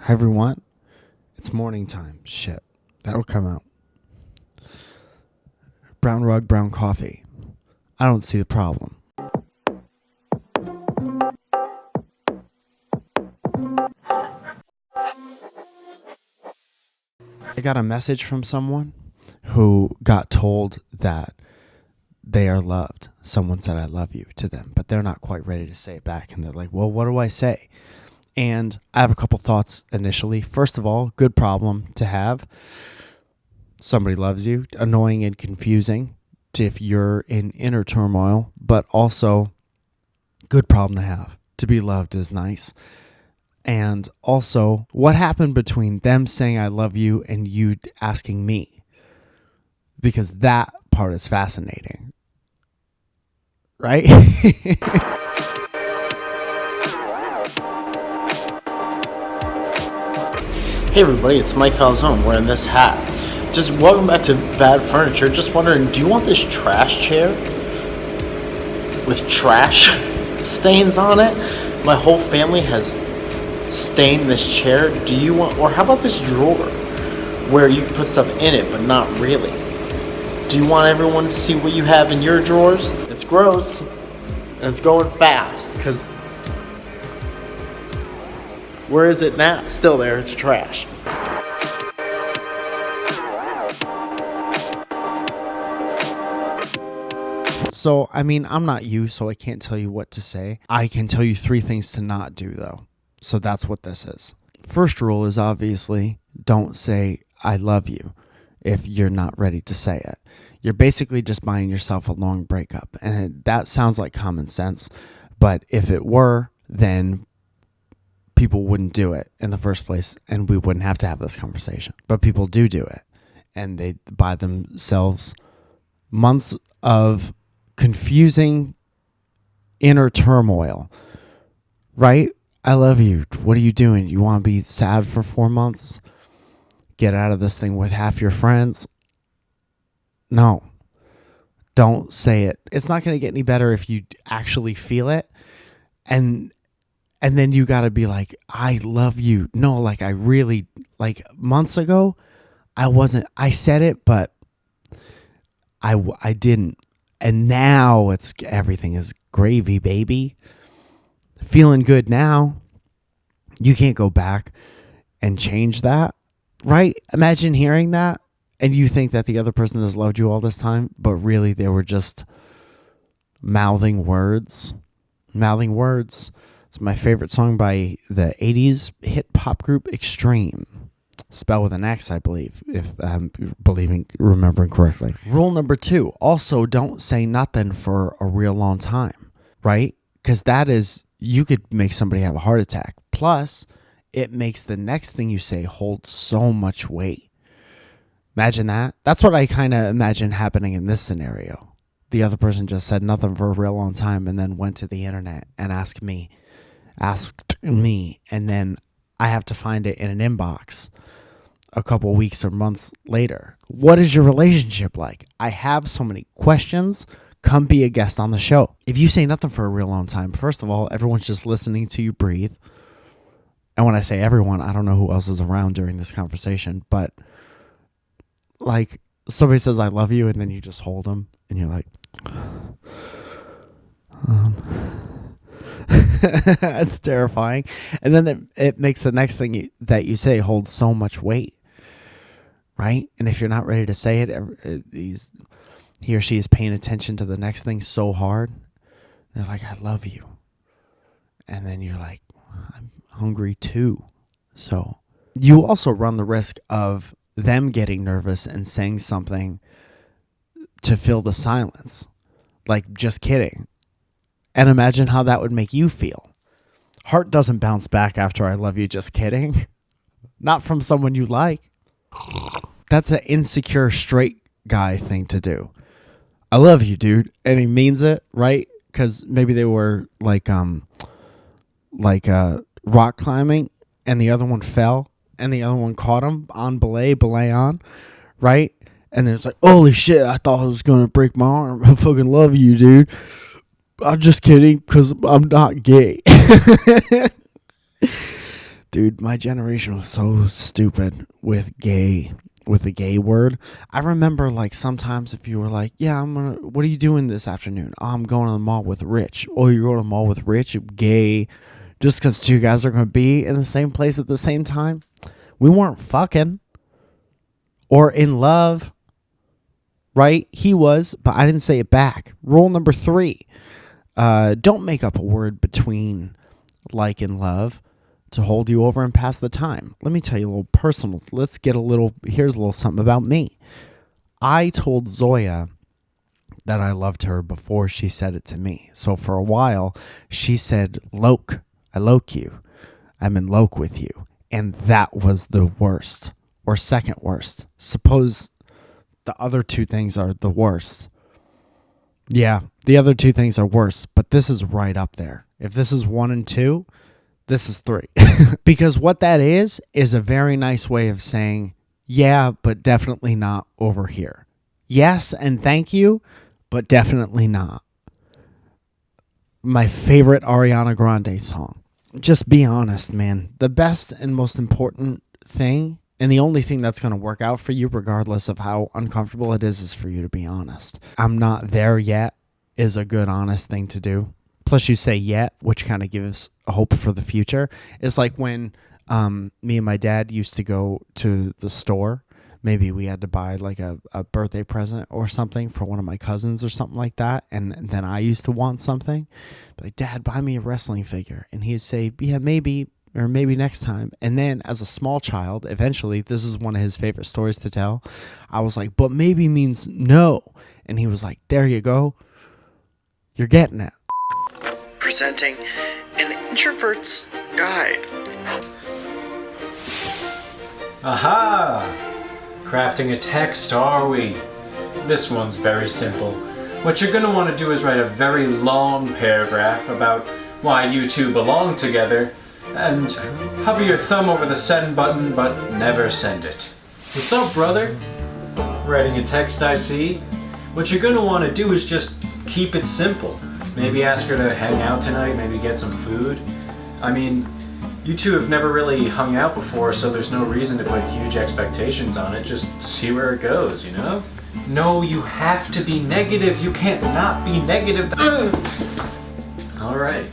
Hi everyone. It's morning time. Shit. That'll come out. Brown rug, brown coffee. I don't see the problem. I got a message from someone who got told that they are loved. Someone said I love you to them, but they're not quite ready to say it back. And they're like, well, what do I say? And I have a couple thoughts initially. First of all, good problem to have. Somebody loves you. Annoying and confusing if you're in inner turmoil, but also good problem to have. To be loved is nice. And also, what happened between them saying I love you and you asking me? Because that part is fascinating. Right? Hey everybody, it's Mike Falzone wearing this hat. Just welcome back to Bad Furniture. Just wondering, do you want this trash chair with trash stains on it? My whole family has stained this chair. Do you want, or how about this drawer where you can put stuff in it but not really? Do you want everyone to see what you have in your drawers? It's gross and it's going fast because where is it now? Still there, it's trash. So, I mean, I'm not you, so I can't tell you what to say. I can tell you 3 things to not do, though. So that's what this is. First rule is obviously don't say, I love you, if you're not ready to say it. You're basically just buying yourself a long breakup. And that sounds like common sense. But if it were, then people wouldn't do it in the first place, and we wouldn't have to have this conversation. But people do it, and they buy themselves months of confusing inner turmoil, right? I love you. What are you doing? You want to be sad for 4 months? Get out of this thing with half your friends? No. Don't say it. It's not going to get any better if you actually feel it. And then you got to be like, I love you. No, like I really, like months ago, I said it, but I didn't. And now everything is gravy, baby. Feeling good now. You can't go back and change that, right? Imagine hearing that and you think that the other person has loved you all this time, but really they were just mouthing words. Mouthing words. It's my favorite song by the 80s hit pop group Extreme. Spelled with an X, I believe, if I'm remembering correctly. Rule number 2, also don't say nothing for a real long time, right? Because that is, you could make somebody have a heart attack. Plus, it makes the next thing you say hold so much weight. Imagine that. That's what I kind of imagine happening in this scenario. The other person just said nothing for a real long time and then went to the internet and asked me, and then I have to find it in an inbox a couple weeks or months later. What is your relationship like? I have so many questions. Come be a guest on the show. If you say nothing for a real long time, first of all, everyone's just listening to you breathe. And when I say everyone, I don't know who else is around during this conversation, but like somebody says, I love you, and then you just hold them and you're like, It's terrifying. And then it makes the next thing that you say hold so much weight, right? And if you're not ready to say it, he or she is paying attention to the next thing so hard. They're like, I love you. And then you're like, I'm hungry too. So you also run the risk of them getting nervous and saying something to fill the silence. Like, just kidding. And imagine how that would make you feel. Heart doesn't bounce back after I love you, just kidding. Not from someone you like. That's an insecure straight guy thing to do. I love you, dude. And he means it, right? Because maybe they were like rock climbing and the other one fell and the other one caught him on belay on, right? And then it's like, holy shit, I thought I was going to break my arm. I fucking love you, dude. I'm just kidding because I'm not gay. Dude, my generation was so stupid with the gay word. I remember like sometimes if you were like, yeah, what are you doing this afternoon? Oh, I'm going to the mall with Rich. Oh, you're going to the mall with Rich? Gay. Just because two guys are going to be in the same place at the same time. We weren't fucking or in love, right? He was, but I didn't say it back. Rule number 3, don't make up a word between like and love to hold you over and pass the time. Let me tell you a little personal. Here's a little something about me. I told Zoya that I loved her before she said it to me. So for a while, she said, Loke, I loke you. I'm in loke with you. And that was the worst or second worst. Suppose the other two things are the worst. Yeah, the other two things are worse, but this is right up there. If this is 1 and 2, this is 3. Because what that is a very nice way of saying, yeah, but definitely not over here. Yes, and thank you, but definitely not. My favorite Ariana Grande song. Just be honest, man. The best and most important thing, and the only thing that's going to work out for you, regardless of how uncomfortable it is for you to be honest. I'm not there yet is a good, honest thing to do. Plus you say yet, which kind of gives hope for the future. It's like when me and my dad used to go to the store. Maybe we had to buy like a birthday present or something for one of my cousins or something like that. And then I used to want something. Like, Dad, buy me a wrestling figure. And he'd say, yeah, maybe, or maybe next time. And then as a small child, eventually, this is one of his favorite stories to tell. I was like, but maybe means no. And he was like, there you go. You're getting it. Presenting an introvert's guide. Aha! Crafting a text, are we? This one's very simple. What you're going to want to do is write a very long paragraph about why you two belong together, and hover your thumb over the send button, but never send it. What's up, brother? Writing a text, I see. What you're going to want to do is just keep it simple. Maybe ask her to hang out tonight, maybe get some food. I mean, you two have never really hung out before, so there's no reason to put huge expectations on it. Just see where it goes, you know? No, you have to be negative. You can't not be negative. All right.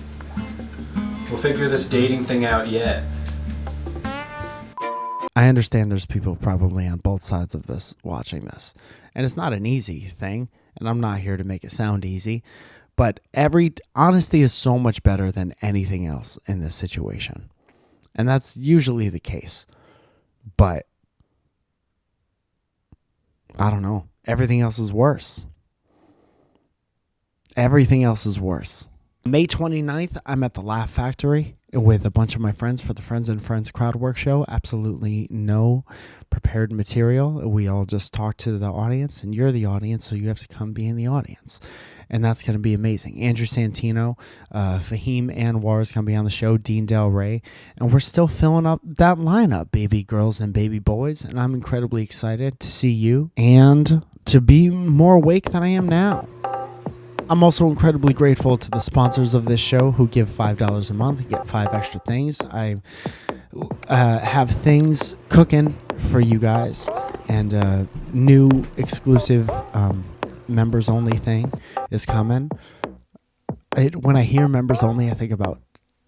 We'll figure this dating thing out yet. I understand there's people probably on both sides of this watching this. And it's not an easy thing, and I'm not here to make it sound easy. But honesty is so much better than anything else in this situation. And that's usually the case. But I don't know. Everything else is worse. Everything else is worse. May 29th, I'm at the Laugh Factory with a bunch of my friends for the Friends and Friends crowd work show. Absolutely no prepared material. We all just talk to the audience, and you're the audience, so you have to come be in the audience. And that's going to be amazing. Andrew Santino, Fahim Anwar is going to be on the show, Dean Del Rey. And we're still filling up that lineup, baby girls and baby boys. And I'm incredibly excited to see you and to be more awake than I am now. I'm also incredibly grateful to the sponsors of this show who give $5 a month and get 5 extra things. I have things cooking for you guys and a new exclusive members only thing is coming. When I hear members only, I think about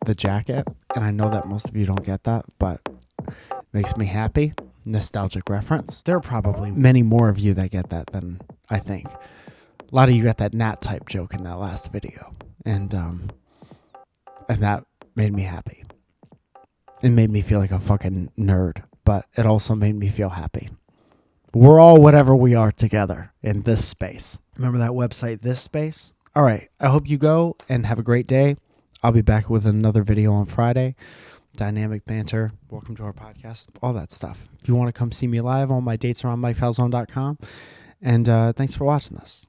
the jacket, and I know that most of you don't get that, but it makes me happy. Nostalgic reference. There are probably many more of you that get that than I think. A lot of you got that Nat type joke in that last video, and that made me happy. It made me feel like a fucking nerd, but it also made me feel happy. We're all whatever we are together in this space. Remember that website, This Space? All right. I hope you go and have a great day. I'll be back with another video on Friday. Dynamic banter. Welcome to our podcast. All that stuff. If you want to come see me live, all my dates are on MikeFalzone.com. And thanks for watching this.